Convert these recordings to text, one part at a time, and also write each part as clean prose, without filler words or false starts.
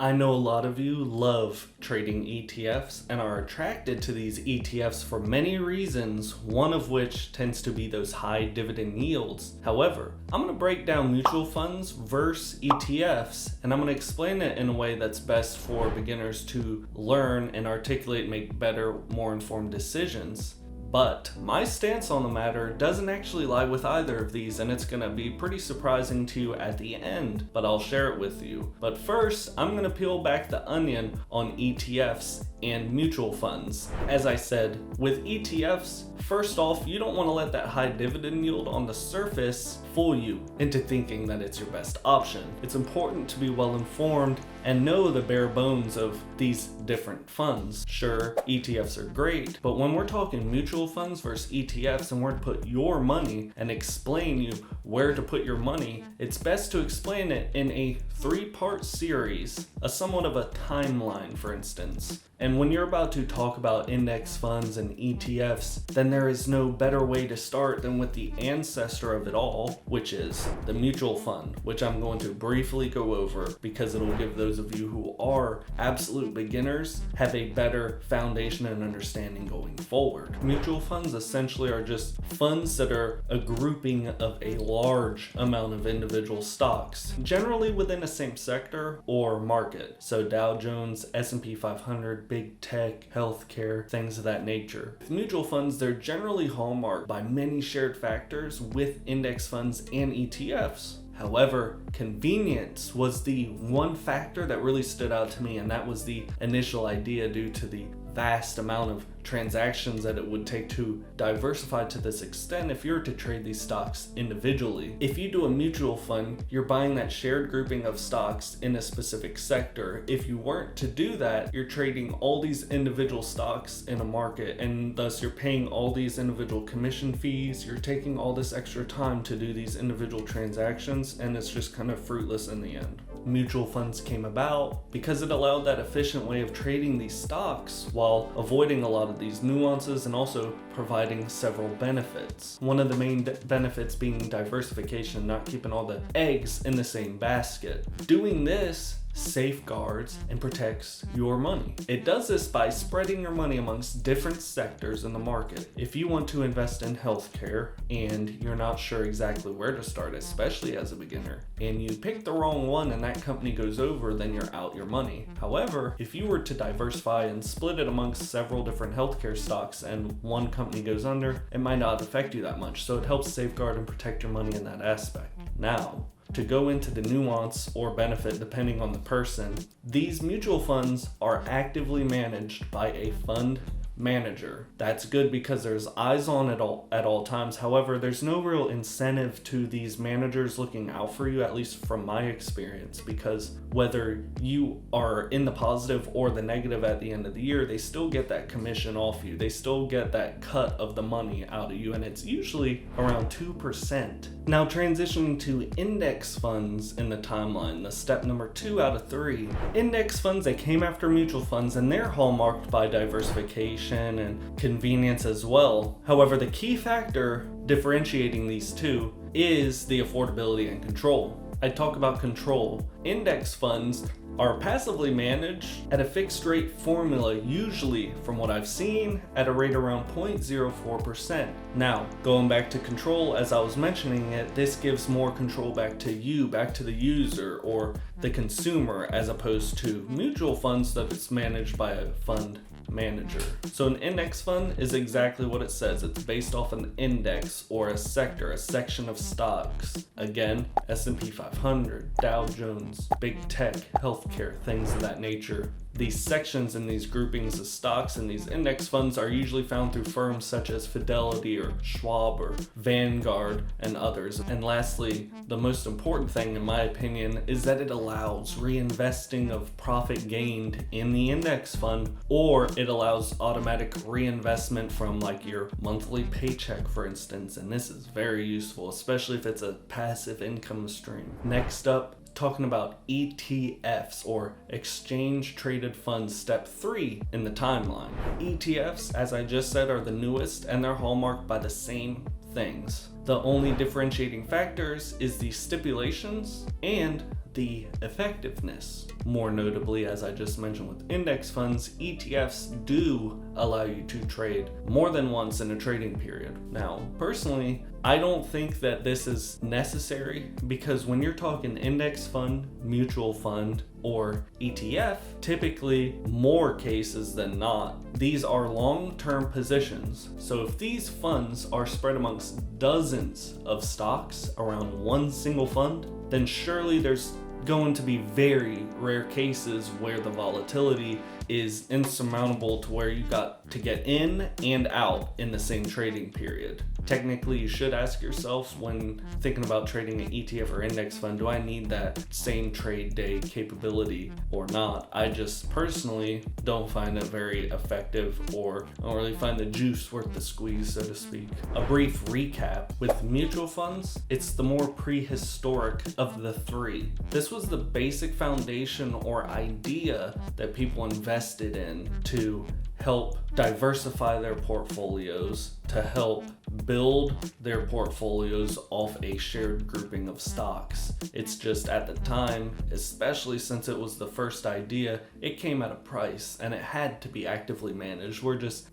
I know a lot of you love trading ETFs and are attracted to these ETFs for many reasons, one of which tends to be those high dividend yields. However, I'm going to break down mutual funds versus ETFs, and I'm going to explain it in a way that's best for beginners to learn and articulate, make better, more informed decisions. But my stance on the matter doesn't actually lie with either of these, and it's gonna be pretty surprising to you at the end, but I'll share it with you. But first, I'm gonna peel back the onion on ETFs and mutual funds. As I said, with ETFs, first off, you don't want to let that high dividend yield on the surface fool you into thinking that it's your best option. It's important to be well informed and know the bare bones of these different funds. Sure, ETFs are great, but when we're talking mutual funds versus ETFs and we're to put your money and explain you where to put your money, it's best to explain it in a 3-part series, a somewhat of a timeline, for instance. And when you're about to talk about index funds and ETFs, then there is no better way to start than with the ancestor of it all, which is the mutual fund, which I'm going to briefly go over because it'll give those of you who are absolute beginners have a better foundation and understanding going forward. Mutual funds essentially are just funds that are a grouping of a large amount of individual stocks, generally within a same sector or market. So Dow Jones, S&P 500, big tech, healthcare, things of that nature. With mutual funds, they're generally hallmarked by many shared factors with index funds and ETFs. However, convenience was the one factor that really stood out to me, and that was the initial idea due to the vast amount of transactions that it would take to diversify to this extent if you were to trade these stocks individually. If you do a mutual fund, you're buying that shared grouping of stocks in a specific sector. If you weren't to do that, you're trading all these individual stocks in a market, and thus you're paying all these individual commission fees. You're taking all this extra time to do these individual transactions, and it's just kind of fruitless in the end. Mutual funds came about because it allowed that efficient way of trading these stocks while avoiding a lot of these nuances and also providing several benefits. One of the main benefits being diversification, not keeping all the eggs in the same basket. Doing this safeguards and protects your money. It does this by spreading your money amongst different sectors in the market. If you want to invest in healthcare and you're not sure exactly where to start, especially as a beginner, and you pick the wrong one and that company goes over, then you're out your money. However, if you were to diversify and split it amongst several different healthcare stocks and one company goes under, it might not affect you that much. So it helps safeguard and protect your money in that aspect. Now, to go into the nuance or benefit depending on the person, these mutual funds are actively managed by a fund manager. That's good because there's eyes on it at all times. However, there's no real incentive to these managers looking out for you, at least from my experience, because whether you are in the positive or the negative at the end of the year, they still get that commission off you. They still get that cut of the money out of you, and it's usually around 2%. Now, transitioning to index funds in the timeline, the step number 2 out of 3. Index funds, they came after mutual funds, and they're hallmarked by diversification and convenience as well. However, the key factor differentiating these two is the affordability and control. I talk about control. Index funds are passively managed at a fixed rate formula, usually from what I've seen at a rate around 0.04%. Now, going back to control, as I was mentioning it, this gives more control back to you, back to the user or the consumer, as opposed to mutual funds that it's managed by a fund manager. So an index fund is exactly what it says. It's based off an index or a sector, a section of stocks. Again, S&P 500, Dow Jones, big tech, healthcare, things of that nature. These sections and these groupings of stocks and these index funds are usually found through firms such as Fidelity or Schwab or Vanguard and others. And lastly, the most important thing in my opinion is that it allows reinvesting of profit gained in the index fund, or it allows automatic reinvestment from like your monthly paycheck, for instance. And this is very useful, especially if it's a passive income stream. Next up, talking about ETFs or exchange traded funds, step 3 in the timeline. ETFs, as I just said, are the newest and they're hallmarked by the same things. The only differentiating factors is the stipulations and the effectiveness. More notably, as I just mentioned with index funds, ETFs do allow you to trade more than once in a trading period. Now, personally, I don't think that this is necessary, because when you're talking index fund, mutual fund, or ETF, typically more cases than not, these are long-term positions. So if these funds are spread amongst dozens of stocks around one single fund, then surely there's going to be very rare cases where the volatility is insurmountable to where you got to get in and out in the same trading period. Technically, you should ask yourself when thinking about trading an ETF or index fund, do I need that same trade day capability or not? I just personally don't find it very effective, or I don't really find the juice worth the squeeze, so to speak. A brief recap: with mutual funds, it's the more prehistoric of the three. This was the basic foundation or idea that people invested in to help diversify their portfolios, to help build their portfolios off a shared grouping of stocks. It's just at the time, especially since it was the first idea, it came at a price and it had to be actively managed.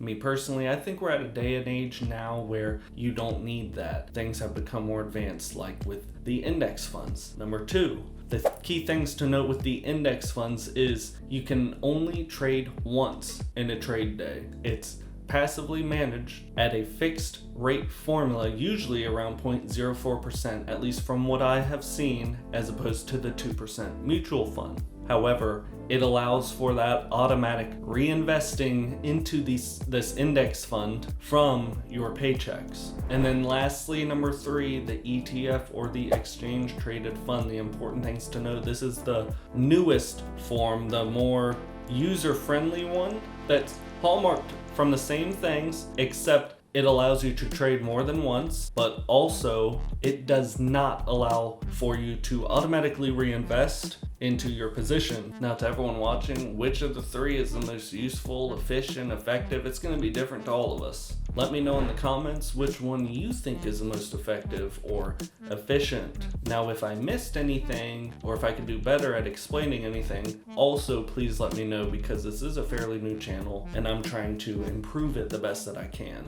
Me personally, I think we're at a day and age now where you don't need that. Things have become more advanced, like with the index funds. Number two, the key things to note with the index funds is you can only trade once in a trade day. It's passively managed at a fixed rate formula, usually around 0.04%, at least from what I have seen, as opposed to the 2% mutual fund. However, it allows for that automatic reinvesting into this index fund from your paychecks. And then lastly, number three, the ETF or the exchange traded fund. The important things to know: this is the newest form, the more user-friendly one, that's hallmarked from the same things, except it allows you to trade more than once, but also it does not allow for you to automatically reinvest into your position. Now, to everyone watching, which of the three is the most useful, efficient, effective? It's going to be different to all of us. Let me know in the comments which one you think is the most effective or efficient. Now, if I missed anything, or if I could do better at explaining anything, also please let me know, because this is a fairly new channel and I'm trying to improve it the best that I can.